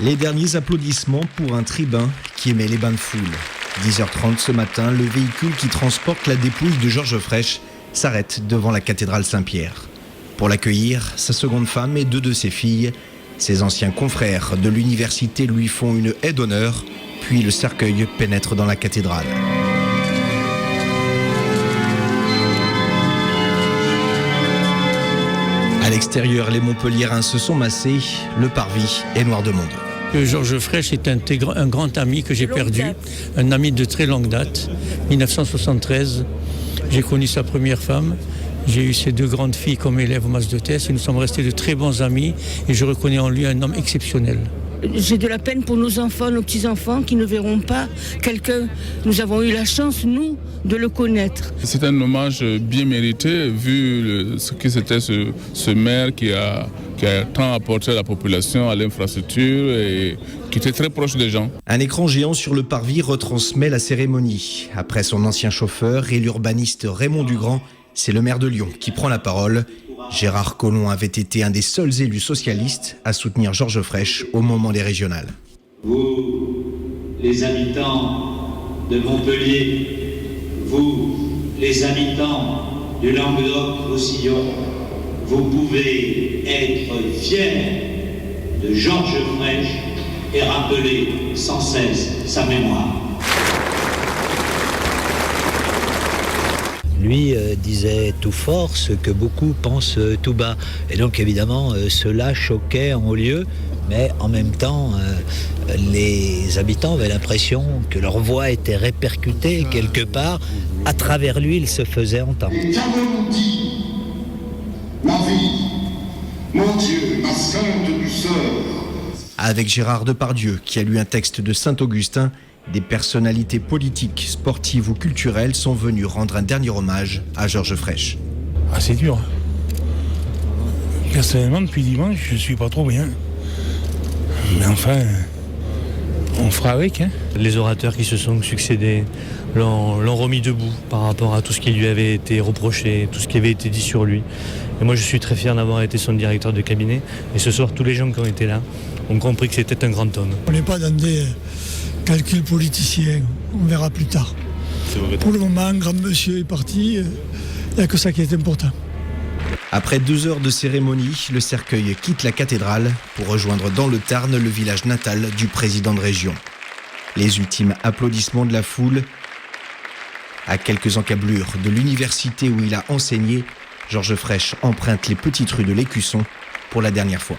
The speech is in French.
Les derniers applaudissements pour un tribun qui aimait les bains de foule. 10h30 ce matin, le véhicule qui transporte la dépouille de Georges Frêche s'arrête devant la cathédrale Saint-Pierre. Pour l'accueillir, sa seconde femme et 2 de ses filles. Ses anciens confrères de l'université lui font une haie d'honneur, puis le cercueil pénètre dans la cathédrale. À l'extérieur, les Montpelliérains se sont massés, le parvis est noir de monde. Georges Frêche est un grand ami que j'ai perdu, un ami de très longue date. 1973, j'ai connu sa première femme. J'ai eu ses 2 grandes filles comme élèves au Mas de Tess et nous sommes restés de très bons amis et je reconnais en lui un homme exceptionnel. J'ai de la peine pour nos enfants, nos petits-enfants qui ne verront pas quelqu'un. Nous avons eu la chance, nous, de le connaître. C'est un hommage bien mérité vu ce que c'était ce maire qui a tant apporté à la population, à l'infrastructure et qui était très proche des gens. Un écran géant sur le parvis retransmet la cérémonie. Après son ancien chauffeur et l'urbaniste Raymond Dugrand, c'est le maire de Lyon qui prend la parole. Gérard Collomb avait été un des seuls élus socialistes à soutenir Georges Frêche au moment des régionales. Vous, les habitants de Montpellier, vous, les habitants du Languedoc-Roussillon, vous pouvez être fiers de Georges Frêche et rappeler sans cesse sa mémoire. Lui disait tout fort ce que beaucoup pensent tout bas. Et donc évidemment, cela choquait en haut lieu, mais en même temps, les habitants avaient l'impression que leur voix était répercutée quelque part. À travers lui, il se faisait entendre. Et qu'avons-nous dit? Ma vie, mon Dieu, ma sainte douceur. Avec Gérard Depardieu, qui a lu un texte de Saint-Augustin, des personnalités politiques, sportives ou culturelles sont venues rendre un dernier hommage à Georges Frêche. Ah, c'est dur. Personnellement, depuis dimanche, je suis pas trop bien. Mais enfin, on fera avec. Hein. Les orateurs qui se sont succédés l'ont remis debout par rapport à tout ce qui lui avait été reproché, tout ce qui avait été dit sur lui. Et moi, je suis très fier d'avoir été son directeur de cabinet. Et ce soir, tous les gens qui ont été là ont compris que c'était un grand homme. On n'est pas dans des calculs politiciens, on verra plus tard. Pour le moment, grand monsieur est parti, il n'y a que ça qui est important. Après 2 heures de cérémonie, le cercueil quitte la cathédrale pour rejoindre dans le Tarn le village natal du président de région. Les ultimes applaudissements de la foule. À quelques encablures de l'université où il a enseigné, Georges Frêche emprunte les petites rues de l'Écusson pour la dernière fois.